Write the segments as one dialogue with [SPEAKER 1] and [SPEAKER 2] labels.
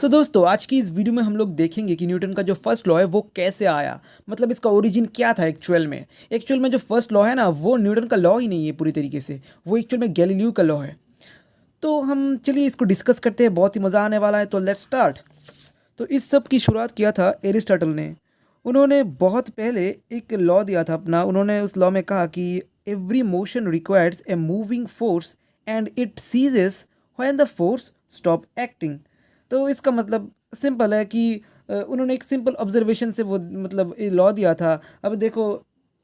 [SPEAKER 1] दोस्तों आज की इस वीडियो में हम लोग देखेंगे कि न्यूटन का जो फर्स्ट लॉ है वो कैसे आया। मतलब इसका ओरिजिन क्या था एक्चुअल में जो फर्स्ट लॉ है ना वो न्यूटन का लॉ ही नहीं है पूरी तरीके से, वो एक्चुअल में गैलीलियो का लॉ है। तो हम चलिए इसको डिस्कस करते हैं, बहुत ही मज़ा आने वाला है। तो लेट्स स्टार्ट। तो इस सब की शुरुआत किया था एरिस्टोटल ने। उन्होंने बहुत पहले एक लॉ दिया था अपना। उन्होंने उस लॉ में कहा कि every motion requires a moving force and it ceases when the force stop acting. तो इसका मतलब सिंपल है कि उन्होंने एक सिंपल ऑब्जर्वेशन से वो मतलब ये लॉ दिया था। अब देखो,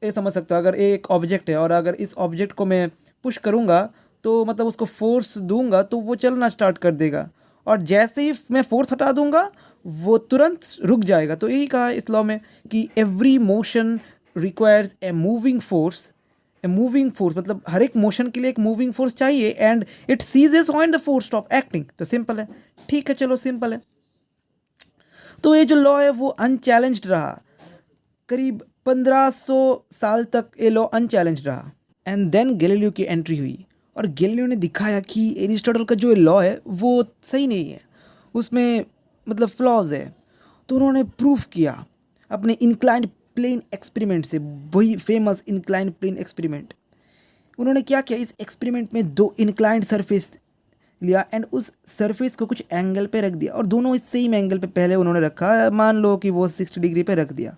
[SPEAKER 1] ये समझ सकते हो, अगर एक ऑब्जेक्ट है और अगर इस ऑब्जेक्ट को मैं पुश करूँगा तो मतलब उसको फोर्स दूंगा तो वो चलना स्टार्ट कर देगा, और जैसे ही मैं फोर्स हटा दूंगा वो तुरंत रुक जाएगा। तो यही कहा इस लॉ में कि every motion requires a moving force मतलब हर एक मोशन के लिए एक मूविंग फोर्स चाहिए, and it ceases when the force stop acting. तो सिंपल है, ठीक है, चलो सिंपल है। तो ये जो लॉ है वो अनचैलेंज्ड रहा, करीब 1500 साल तक ये लॉ अनचैलेंज्ड रहा। एंड देन गैलीलियो की एंट्री हुई और गैलीलियो ने दिखाया कि एरिस्टोटल का जो लॉ है वो सही नहीं है, उसमें मतलब फ्लॉज है। तो उन्होंने प्रूफ किया अपने इंक्लाइंड प्लेन एक्सपेरिमेंट से, वही फेमस इंक्लाइंड प्लेन एक्सपेरिमेंट। उन्होंने क्या किया, इस एक्सपेरिमेंट में दो इंक्लाइंड सरफेस लिया एंड उस सरफेस को कुछ एंगल पे रख दिया, और दोनों इस सेम एंगल पे पहले उन्होंने रखा। मान लो कि वो 60 डिग्री पे रख दिया,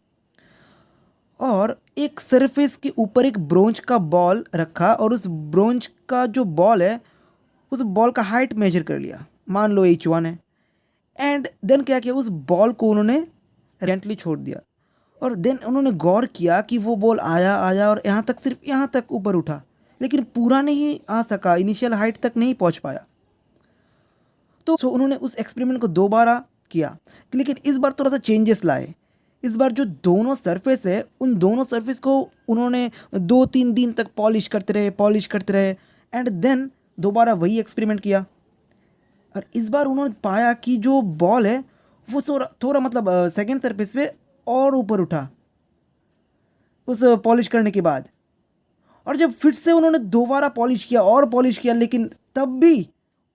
[SPEAKER 1] और एक सरफेस के ऊपर एक ब्रोंज का बॉल रखा, और उस ब्रोंज का जो बॉल है उस बॉल का हाइट मेजर कर लिया, मान लो h1 है। एंड देन क्या किया, उस बॉल को उन्होंने जेंटली छोड़ दिया, और देन उन्होंने गौर किया कि वो बॉल आया आया और यहाँ तक, सिर्फ यहाँ तक ऊपर उठा, लेकिन पूरा नहीं आ सका, इनिशियल हाइट तक नहीं पहुँच पाया। तो उन्होंने उस एक्सपेरिमेंट को दोबारा किया, लेकिन इस बार थोड़ा सा चेंजेस लाए। इस बार जो दोनों सरफेस है उन दोनों सरफेस को उन्होंने 2-3 दिन तक पॉलिश करते रहे एंड देन दोबारा वही एक्सपेरिमेंट किया। और इस बार उन्होंने पाया कि जो बॉल है वो थोड़ा मतलब सेकेंड सरफेस पे और ऊपर उठा उस पॉलिश करने के बाद। और जब फिर से उन्होंने दोबारा पॉलिश किया, लेकिन तब भी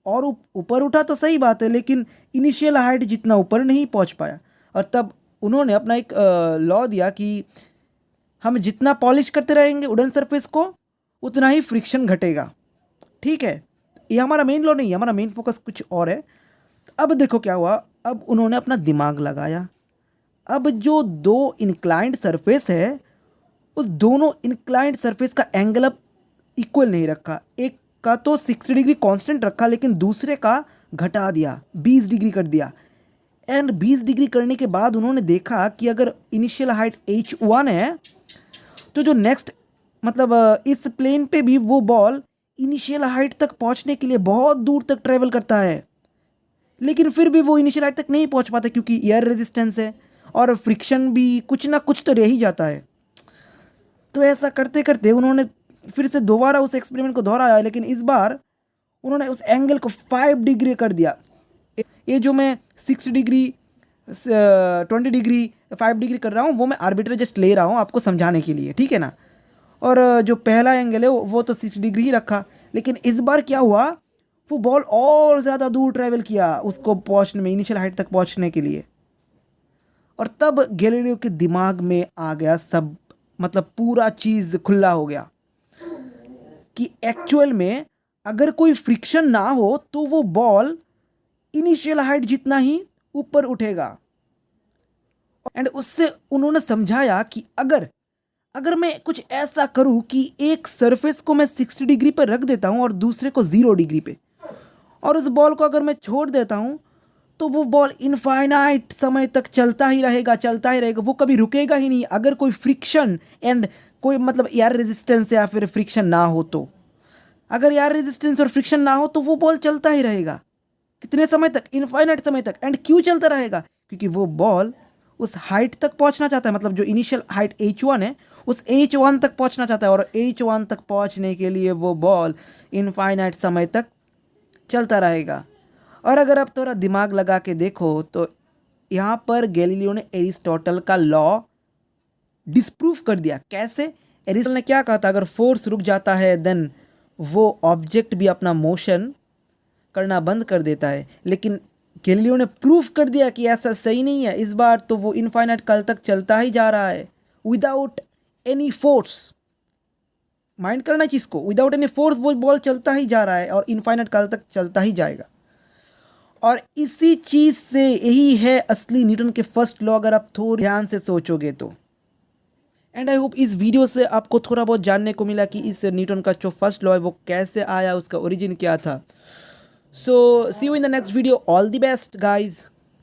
[SPEAKER 1] और ऊपर उठा तो सही बात है, लेकिन इनिशियल हाइट जितना ऊपर नहीं पहुंच पाया। और तब उन्होंने अपना एक लॉ दिया कि हम जितना पॉलिश करते रहेंगे वुडन सरफेस को उतना ही फ्रिक्शन घटेगा। ठीक है, ये हमारा मेन लॉ नहीं है, हमारा मेन फोकस कुछ और है। अब देखो क्या हुआ, अब उन्होंने अपना दिमाग लगाया। अब जो दो इंक्लाइंड सरफेस है उस दोनों इंक्लाइंड सरफेस का एंगल अब इक्वल नहीं रखा। एक का तो 60 डिग्री कांस्टेंट रखा, लेकिन दूसरे का घटा दिया, 20 डिग्री कर दिया। एंड 20 डिग्री करने के बाद उन्होंने देखा कि अगर इनिशियल हाइट h1 है तो जो नेक्स्ट मतलब इस प्लेन पे भी वो बॉल इनिशियल हाइट तक पहुंचने के लिए बहुत दूर तक ट्रेवल करता है, लेकिन फिर भी वो इनिशियल हाइट तक नहीं पहुंच पाता क्योंकि एयर रेजिस्टेंस है और फ्रिक्शन भी कुछ ना कुछ तो रह ही जाता है। तो ऐसा करते करते उन्होंने फिर से दोबारा उस एक्सपेरिमेंट को दोहराया, लेकिन इस बार उन्होंने उस एंगल को 5 डिग्री कर दिया। ये जो मैं 6 डिग्री 20 डिग्री 5 डिग्री कर रहा हूँ वो मैं आर्बिट्रेरी जस्ट ले रहा हूँ आपको समझाने के लिए, ठीक है ना। और जो पहला एंगल है वो तो 6 डिग्री ही रखा, लेकिन इस बार क्या हुआ, वो बॉल और ज़्यादा दूर ट्रैवल किया उसको पहुँचने में, इनिशियल हाइट तक पहुँचने के लिए। और तब गैलीलियो के दिमाग में आ गया सब, मतलब पूरा चीज़ खुला हो गया कि एक्चुअल में अगर कोई फ्रिक्शन ना हो तो वो बॉल इनिशियल हाइट जितना ही ऊपर उठेगा। एंड उससे उन्होंने समझाया कि अगर मैं कुछ ऐसा करूं कि एक सरफेस को मैं 60 डिग्री पर रख देता हूं और दूसरे को 0 डिग्री पे, और उस बॉल को अगर मैं छोड़ देता हूं तो वो बॉल इनफाइनाइट समय तक चलता ही रहेगा, वो कभी रुकेगा ही नहीं, अगर कोई फ्रिक्शन एंड कोई मतलब एयर रेजिस्टेंस या फिर फ्रिक्शन ना हो तो। अगर एयर रेजिस्टेंस और फ्रिक्शन ना हो तो वो बॉल चलता ही रहेगा, कितने समय तक, इनफाइनाइट समय तक। एंड क्यों चलता रहेगा, क्योंकि वो बॉल उस हाइट तक पहुंचना चाहता है, मतलब जो इनिशियल हाइट h1 है उस h1 तक पहुंचना चाहता है, और h1 तक पहुंचने के लिए वो बॉल इनफाइनाइट समय तक चलता रहेगा। और अगर आप थोड़ा दिमाग लगा के देखो तो यहाँ पर गैलीलियो ने एरिस्टोटल का लॉ डिस्प्रूव कर दिया। कैसे? एरिस्टोटल ने क्या कहा था, अगर फोर्स रुक जाता है देन वो ऑब्जेक्ट भी अपना मोशन करना बंद कर देता है, लेकिन गैलीलियो ने प्रूफ कर दिया कि ऐसा सही नहीं है। इस बार तो वो इनफाइनाइट काल तक चलता ही जा रहा है विदाउट एनी फोर्स। माइंड करना चीज़ को, विदाउट एनी फोर्स वो बॉल चलता ही जा रहा है और इनफाइनाइट काल तक चलता ही जाएगा। और इसी चीज़ से यही है असली न्यूटन के फर्स्ट लॉ, अगर आप थोड़ी ध्यान से सोचोगे तो। एंड आई होप इस वीडियो से आपको थोड़ा बहुत जानने को मिला कि इस न्यूटन का जो फर्स्ट लॉ है वो कैसे आया, उसका ओरिजिन क्या था। So see you in the next video. All the best guys.